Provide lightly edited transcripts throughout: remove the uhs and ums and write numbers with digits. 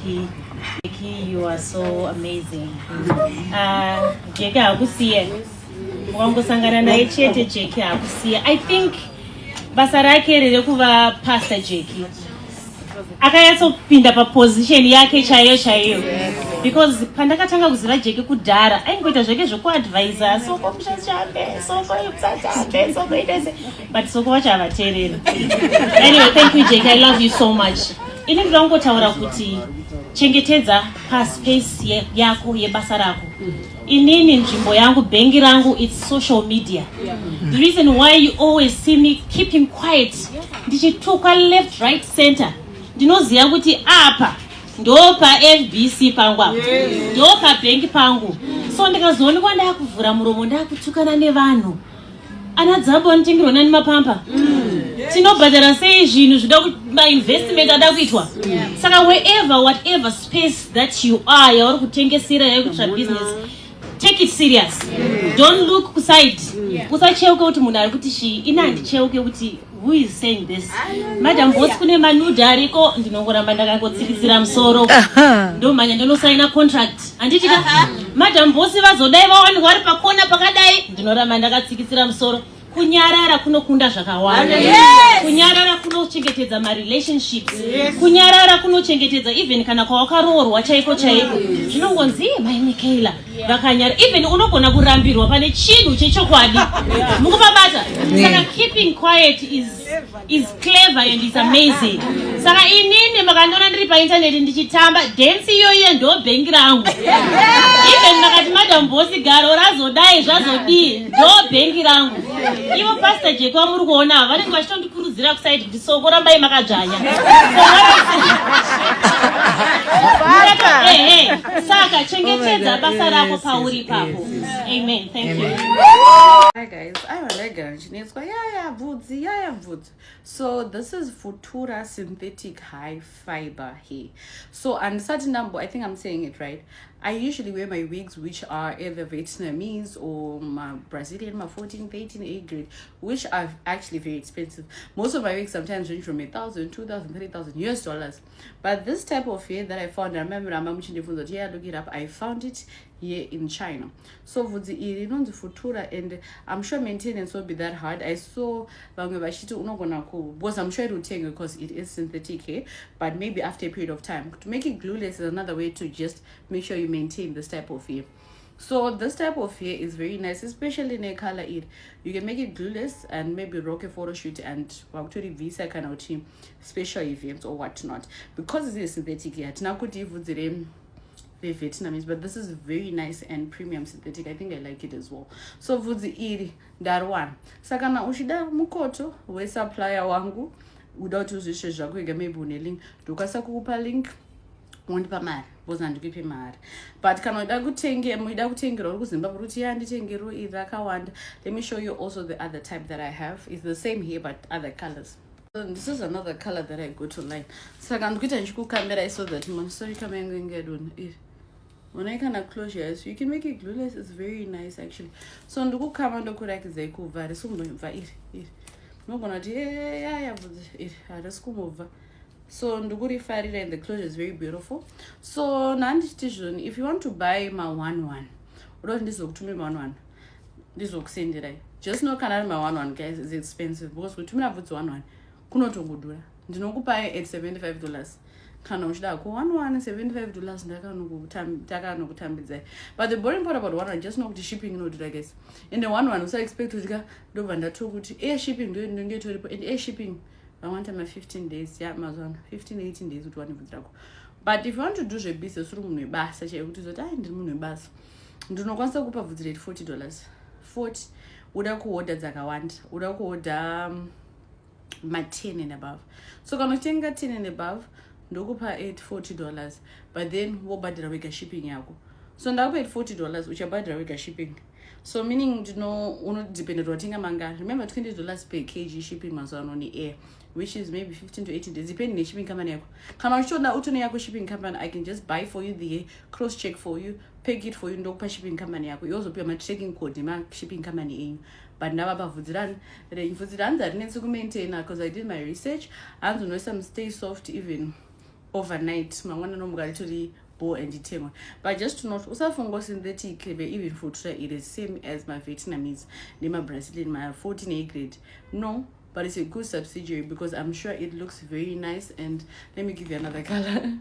Jackie. Jackie, you are so amazing. Jackie, akusiye. Mwangosangana naye chete Jackie akusiye. I think basa rake rekuva Pastor Jackie. Akayatsopinda paposition yake chaiyo. Because pandakatanga kuziva Jackie kudhara aingoita zvake zvokuadvisa soko muchachape soko muchachape soko itese but soko vachavateerera. Anyway, thank you Jackie, I love you so much. Ini ndinongotaura kuti chengetedza paspace yako yebasa rako. Inini nzvimbo yangu bhengi rangu it's social media. The reason why you always see me keeping quiet ndichituka left right center ndinoziva kuti apa ndopa FBC pangu apo ndopa bhengi pangu. So ndikazoonekwa ndakuvhura muromo ndakutukana nevanhu ana dzambo anotengerwa nani mapampa tinobhadhara sei zvinhu zvida mainvestment ada kuitwa. Saka whatever space that you are yauri kutengesera yauri kuita business, take it serious. Don't look kuside. Usacheuke kuti munhu ari kuti shi ina handicheuke kuti who is saying this. Madam boss kune manude ariko ndinongoramba ndakangotsikitsira musoro ndomanya ndinosaina contract handitika madam boss vazodai vawanikwa vari pakona pakadai ndinoramba ndakatsikitsira musoro. Kunyarara kunokunda zvakawanda. Kunyarara kunochengetedza marelationships. Kunyarara kunochengetedza even kana kwawakaroorwa chaiko zvinongonzi mai Michaela vakanyara even unogona kurambirwa pane chinhu chechokwadi mukupabata. Saka keeping quiet is clever and is amazing. Saka inini makandiona ndiri painternet ndichitamba dance iyoyo ndo bhengi rangu. Even makati madam boss garo razodai zvazodii ndo bhengi rangu. Ivo Pastor Jackie wamuri kuona vanenge vachitondikurudzira kusaiti kuti soko rambai makadzvanya. Saka chengetedza basa rako pauri papo. Amen. Thank you. Hi guys, I'm Ngarande. So this is Futura synthetic high fiber hair. So and certain number, I think I'm saying it right. I usually wear my wigs which are either Vietnamese or my Brazilian, my 14, 13, 8 grade, which are actually very expensive. Most of my wigs sometimes range from $1,000, $2,000, $3,000 US. But this type of hair that I found, I remember look it up, I found it here in China. So for the Futura, and I'm sure maintenance won't be that hard. I saw because I'm sure it will take because it is synthetic hair, but maybe after a period of time. To make it glueless is another way to just make sure you maintain this type of hair. So this type of hair is very nice, especially in a color it. You can make it glueless and maybe rock a photo shoot and visa kind of team special events or whatnot. Because it is synthetic hair, the Vietnamese, but this is very nice and premium synthetic. I think I like it as well. So vudzi iri darwan sakana ushida mukoto we supplier wangu without uzvishe zvako ega maybe une link ndokasa kukupa link wondipa mari because handikupi mari. But kana uda kutengera uri kuZimbabwe kuti yanditengero iri rakawanda. Let me show you also the other type that I have. It's the same here but other colors. So this is another color that I got online. Saka ndikuita ndichikukamera I saw that man sorry kama ngengedona when I can close your eyes, you can make it glueless. It's very nice actually. So nduku kama ndokurakidza kuvhara sumva iri nogona ti kumova. So ndukurifarira and the closure is very beautiful. So nandichiti if you want to buy my 1-1 udoti ndizokutumira 1-1 ndizokusenderai. Just know kana my 1-1 guys is expensive because kutumira bvudzi 1-1 kunotongodhura. Ndinokupai at $75. Kana uchida ku 1-1 $75 ndakanokutambidzai. But the boring part about 1-1 just know kuti shipping inodhura guys. And the 1-1 usa expect kuti ndobva ndatokuti air shipping ndio toripo and air shipping I want my 15 days mazwana 15-18 days kuti wane bvudzi rako. But if you want to do business uri munhu webasa chaikuti zoti ndiri munhu webasa ndinokwanisa kupa bvudzi rate $40 uda kuorder dzakawanda uda kuorder ma 10 and above. So kana uchitenga 10 and above ndokupa at $40 but then wobhadhira wega shipping yako. So ndakupa at $40 uchabhadhira wega shipping. So meaning unodependent watenga mangani. Remember $20 per kg shipping mazwana on the air, which is maybe 15 to 18 days depending on shipping company yako. Kana uchiona utone yako shipping company, I can just buy for you the cross check for you, peg it for you ndokupa shipping company yako. You also pay my tracking code ma shipping company yenyu. But ndavapa bvudzi rangu harinetsi kumaintaina because I did my research. Hanzonoisa stay soft even overnight mangwana nomuka literally bow and itengwa. But just to note, usafungo synthetic even Futura, it is same as my Vietnamese my Brazilian, my 14A grade. No, but it's a good subsidiary because I'm sure it looks very nice. And let me give you another color.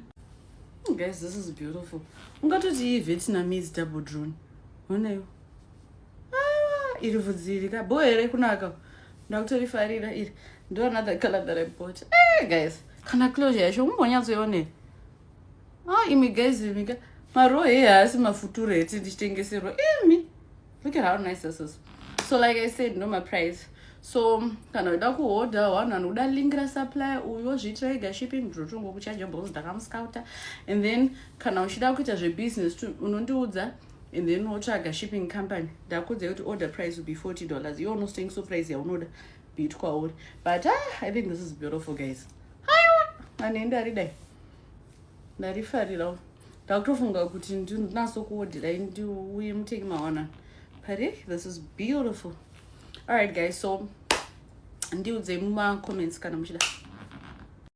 Guys, this is beautiful. I'm going to see Vietnamese double drone. Do another color that I bought. Hey guys, can I close your show? Imi guys, maro asi mafuture eti me. Look at how nice this is. So like I said, no my price. So kana uda kuorder one anoda lingra supply uyo zvitraiga shipping drotungo kuchaja balls ndakamscouta, and then kana uchida kuita zve business unondiudza, and then wotsvaga shipping company ndakudze kuti order price will be $40. You almost think so price yaunoda beat kwauri. But I think this is beautiful guys. Anenda ridai ndarifarirawo ndakutofunga kuti ndinasokuodhera ndiuye muteki mawana. But this is beautiful. Alright guys, so ndiudzei muma comments kana muchida.